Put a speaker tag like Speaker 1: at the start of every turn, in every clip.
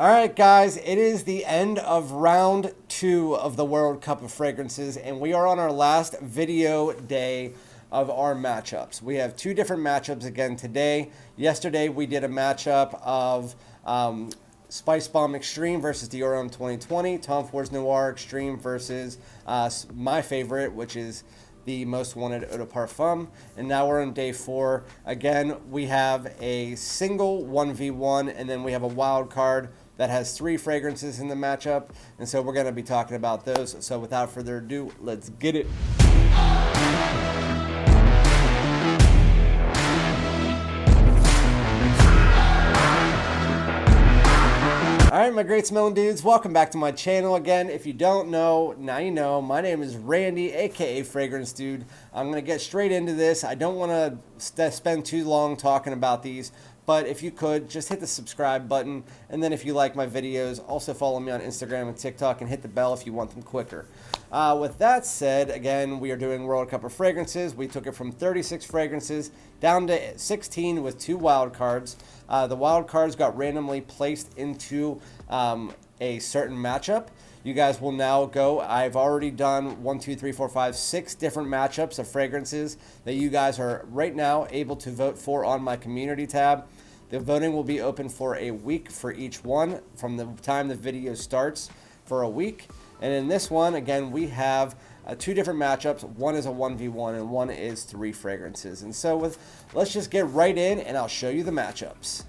Speaker 1: All right, guys, it is the end of round 2 of the World Cup of Fragrances, and we are on our last video day of our matchups. We have 2 different matchups again today. Yesterday, we did a matchup of SPICEBOMB Extreme versus DIOR Homme 2020, Tom Ford's Noir Extreme versus my favorite, which is the Most Wanted Eau de Parfum. And now we're on day 4. Again, we have a single 1v1, and then we have a wild card that has 3 fragrances in the matchup. And so we're going to be talking about those. So without further ado, let's get it. Alright, my great smelling dudes, welcome back to my channel again. If you don't know, now you know. My name is Randy, aka Fragrance Dude. I'm going to get straight into this. I don't want to spend too long talking about these, but if you could, just hit the subscribe button. And then if you like my videos, also follow me on Instagram and TikTok and hit the bell if you want them quicker. With that said, again, we are doing World Cup of Fragrances. We took it from 36 fragrances down to 16 with 2 wild cards. The wild cards got randomly placed into a certain matchup. You guys will now go. I've already done 1, 2, 3, 4, 5, 6 different matchups of fragrances that you guys are right now able to vote for on my community tab. The voting will be open for a week for each one from the time the video starts for a week. And in this one, again, we have 2 different matchups. One is a 1v1 and one is 3 fragrances. And so let's just get right in and I'll show you the matchups.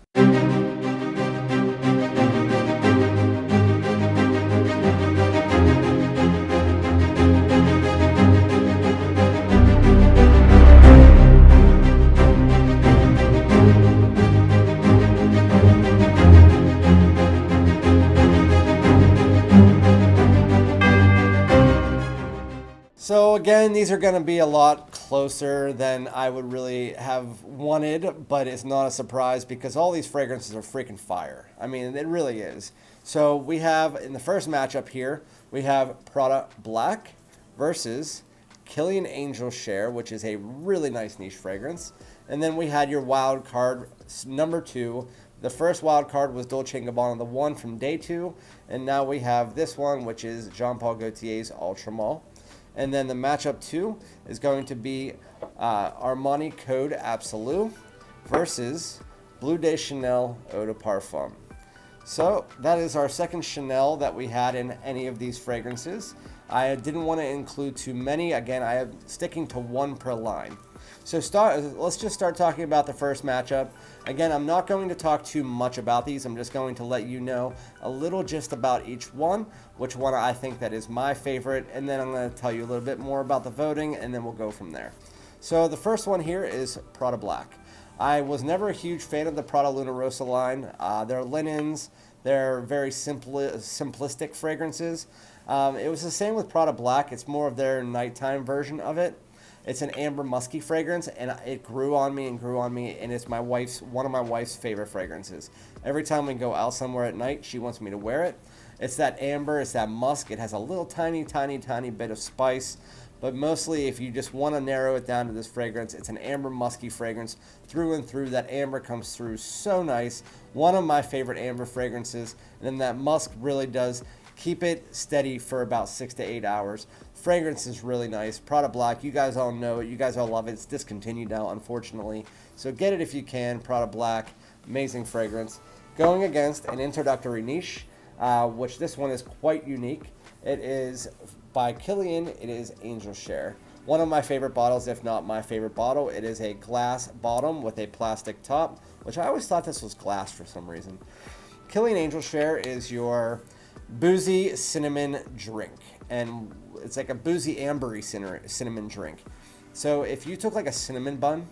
Speaker 1: So again, these are going to be a lot closer than I would really have wanted, but it's not a surprise because all these fragrances are freaking fire. I mean, it really is. So we have, in the first matchup here, we have Prada Black versus Killian Angel Share, which is a really nice niche fragrance. And then we had your wild card, number 2. The first wild card was Dolce & Gabbana, the one from day 2. And now we have this one, which is Jean Paul Gaultier's Ultra Male. And then the matchup 2 is going to be Armani Code Absolu versus Bleu de Chanel Eau de Parfum. So that is our second Chanel that we had in any of these fragrances. I didn't want to include too many. Again, I am sticking to 1 per line. So let's just start talking about the first matchup. Again, I'm not going to talk too much about these. I'm just going to let you know a little just about each one, which one I think that is my favorite, and then I'm going to tell you a little bit more about the voting, and then we'll go from there. So the first one here is Prada Black. I was never a huge fan of the Prada Luna Rossa line. They're linens. They're very simplistic fragrances. It was the same with Prada Black. It's more of their nighttime version of it. It's an amber musky fragrance, and it grew on me, and it's one of my wife's favorite fragrances. Every time we go out somewhere at night, she wants me to wear it. It's that amber, it's that musk. It has a little tiny bit of spice, but mostly if you just want to narrow it down to this fragrance, it's an amber musky fragrance through and through. That amber comes through so nice. One of my favorite amber fragrances, and then that musk really does keep it steady for about 6 to 8 hours. Fragrance is really nice. Prada Black, you guys all know it. You guys all love it. It's discontinued now, unfortunately. So get it if you can. Prada Black, amazing fragrance. Going against an introductory niche, which this one is quite unique. It is by Killian. It is Angel Share. One of my favorite bottles, if not my favorite bottle. It is a glass bottom with a plastic top, which I always thought this was glass for some reason. Killian Angel Share is your boozy cinnamon drink, and it's like a boozy ambery cinnamon drink. So if you took like a cinnamon bun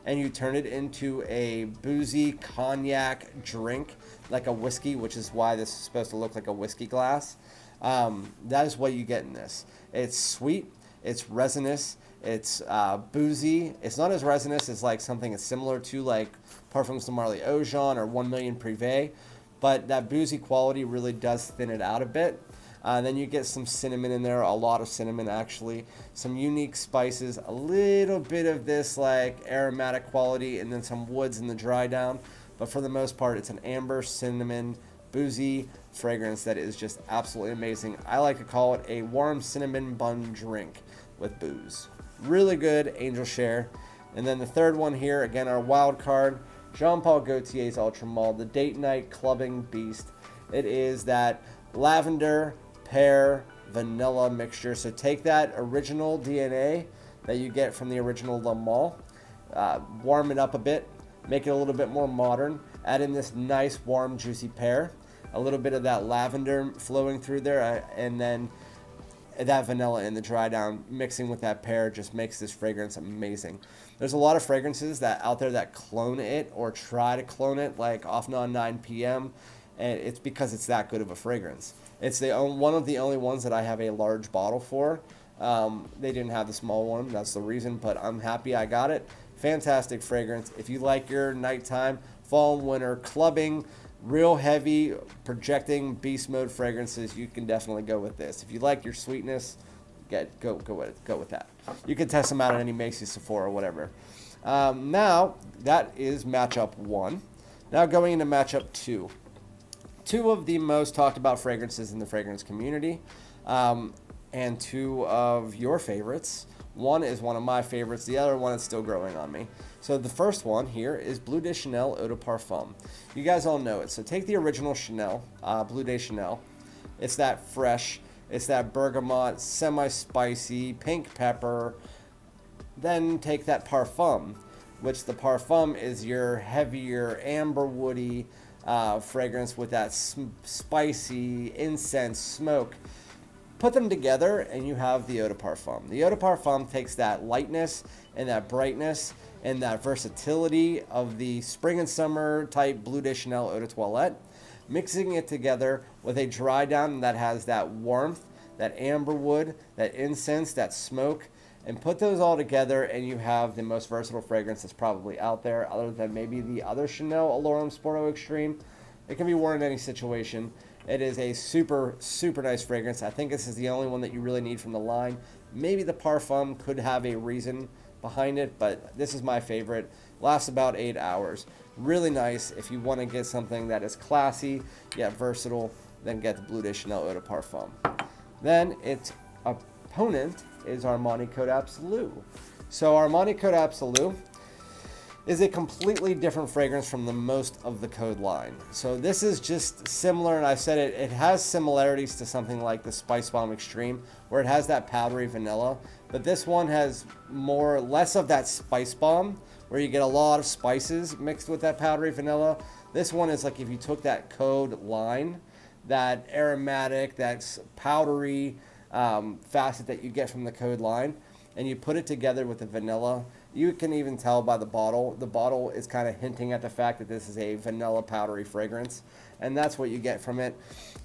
Speaker 1: and you turn it into a boozy cognac drink, like a whiskey, which is why this is supposed to look like a whiskey glass, that is what you get in this. It's sweet, it's resinous, it's boozy. It's not as resinous as like something that's similar to like Parfums de Marly Ojon or 1 Million Privé, but that boozy quality really does thin it out a bit. Then you get some cinnamon in there, a lot of cinnamon actually, some unique spices, a little bit of this like aromatic quality, and then some woods in the dry down. But for the most part, it's an amber, cinnamon, boozy fragrance that is just absolutely amazing. I like to call it a warm cinnamon bun drink with booze. Really good Angel Share. And then the third one here, again, our wild card, Jean Paul Gaultier's Ultra Malt, the date night clubbing beast. It is that lavender, pear, vanilla mixture. So take that original DNA that you get from the original Le Male, warm it up a bit, make it a little bit more modern, add in this nice warm juicy pear, a little bit of that lavender flowing through there, and then that vanilla in the dry down mixing with that pear just makes this fragrance amazing. There's a lot of fragrances that out there that clone it or try to clone it, like Offna 9 p.m., and it's because it's that good of a fragrance. It's one of the only ones that I have a large bottle for. They didn't have the small one, that's the reason, but I'm happy I got it. Fantastic fragrance. If you like your nighttime, fall and winter, clubbing, real heavy, projecting beast mode fragrances, you can definitely go with this. If you like your sweetness, go with that. You can test them out at any Macy's, Sephora, or whatever. Now, that is matchup 1. Now going into matchup 2. 2 of the most talked about fragrances in the fragrance community, and 2 of your favorites. One is one of my favorites, the other one is still growing on me. So the first one here is Bleu de Chanel Eau de Parfum. You guys all know it. So take the original Chanel, Bleu de Chanel. It's that fresh, it's that bergamot, semi-spicy, pink pepper. Then take that Parfum, which the Parfum is your heavier, amber woody fragrance with that spicy incense smoke. Put them together and you have the Eau de Parfum. The Eau de Parfum takes that lightness and that brightness and that versatility of the spring and summer type Bleu de Chanel Eau de Toilette, mixing it together with a dry down that has that warmth, that amber wood, that incense, that smoke, and put those all together and you have the most versatile fragrance that's probably out there, other than maybe the other Chanel Allure Sport Eau Extreme. It can be worn in any situation. It is a super, super nice fragrance. I think this is the only one that you really need from the line. Maybe the Parfum could have a reason behind it, but this is my favorite. Lasts about 8 hours. Really nice. If you want to get something that is classy yet versatile, then get the Bleu de Chanel Eau de Parfum. Then its opponent is Armani Code Absolu. So Armani Code Absolu is a completely different fragrance from the most of the Code line. So this is just similar, and I said it has similarities to something like the SPICEBOMB Extreme, where it has that powdery vanilla, but this one has less of that SPICEBOMB, where you get a lot of spices mixed with that powdery vanilla. This one is like if you took that Code line, that aromatic, that powdery facet that you get from the Code line, and you put it together with the vanilla. You can even tell by the bottle. The bottle is kind of hinting at the fact that this is a vanilla powdery fragrance, and that's what you get from it.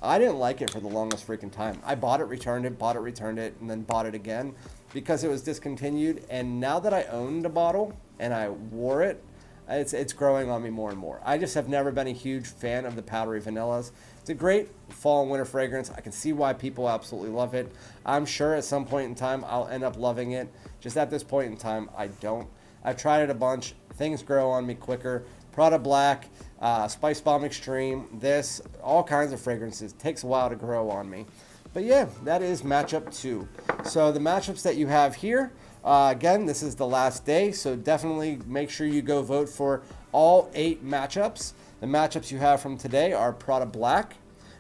Speaker 1: I didn't like it for the longest freaking time. I bought it, returned it, and then bought it again because it was discontinued. And now that I own the bottle and I wore it, it's growing on me more and more. I just have never been a huge fan of the powdery vanillas. It's a great fall and winter fragrance. I can see why people absolutely love it. I'm sure at some point in time I'll end up loving it. Just at this point in time, I don't. I've tried it a bunch. Things grow on me quicker. Prada Black, SPICEBOMB Extreme, this, all kinds of fragrances. It takes a while to grow on me. But yeah, that is matchup 2. So the matchups that you have here, again, this is the last day, so definitely make sure you go vote for all 8 matchups. The matchups you have from today are Prada Black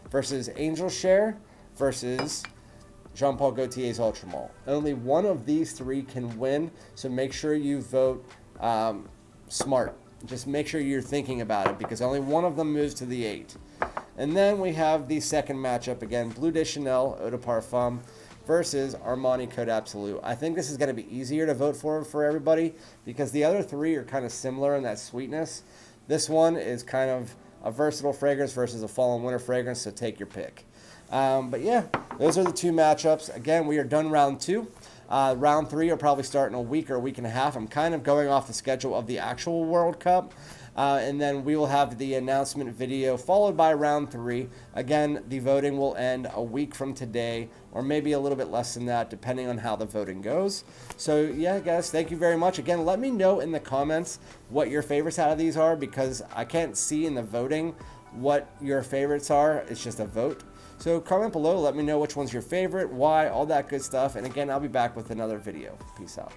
Speaker 1: versus Angel Share versus Jean Paul Gaultier's Ultra Malt. Only one of these 3 can win, so make sure you vote smart. Just make sure you're thinking about it because only one of them moves to the 8. And then we have the second matchup again, Bleu de Chanel Eau de Parfum versus Armani Code Absolu. I think this is going to be easier to vote for everybody because the other 3 are kind of similar in that sweetness. This one is kind of a versatile fragrance versus a fall and winter fragrance, so take your pick. But yeah, those are the 2 matchups. Again, we are done round 2. Round 3 will probably start in a week or a week and a half. I'm kind of going off the schedule of the actual World Cup. And then we will have the announcement video followed by round 3. Again, the voting will end a week from today, or maybe a little bit less than that, depending on how the voting goes. So yeah, guys, thank you very much. Again, let me know in the comments what your favorites out of these are, because I can't see in the voting what your favorites are. It's just a vote. So comment below, let me know which one's your favorite, why, all that good stuff. And again, I'll be back with another video. Peace out.